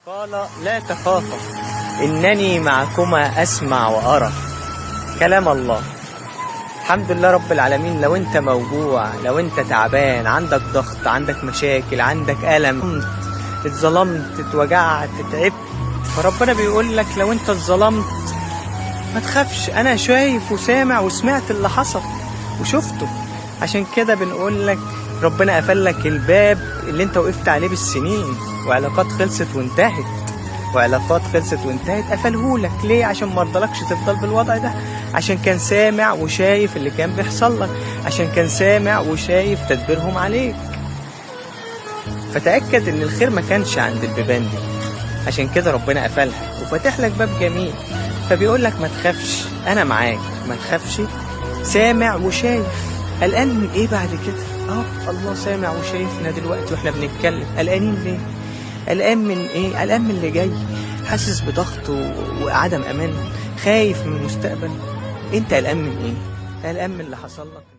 قال لا تخافا إنني معكما أسمع وأرى. كلام الله. الحمد لله رب العالمين. لو انت موجوع، لو انت تعبان، عندك ضغط، عندك مشاكل، عندك ألم، اتظلمت، اتوجعت، اتعبت، فربنا بيقول لك لو انت اتظلمت ما تخافش، انا شايف وسامع وسمعت اللي حصل وشفته. عشان كده بنقول لك ربنا قفل لك الباب اللي انت وقفت عليه بالسنين، وعلاقات خلصت وانتهت، قفلهولك ليه؟ عشان ما رضلكش تفضل بالوضع ده، عشان كان سامع وشايف اللي كان بيحصل لك، عشان كان سامع وشايف تدبيرهم عليك. فتأكد ان الخير ما كانش عند البيبان دي، عشان كده ربنا قفلها وفتح لك باب جميل. فبيقول لك ما تخافش، انا معاك، ما تخافش، سامع وشايف. قلقان من ايه بعد كده؟ الله سامع وشايفنا دلوقتي واحنا بنتكلم. قلقانين ليه؟ قلقان من ايه؟ قلقان من اللي جاي، حاسس بضغط وعدم امان، خايف من المستقبل. انت قلقان من ايه؟ قلقان من اللي حصل لك.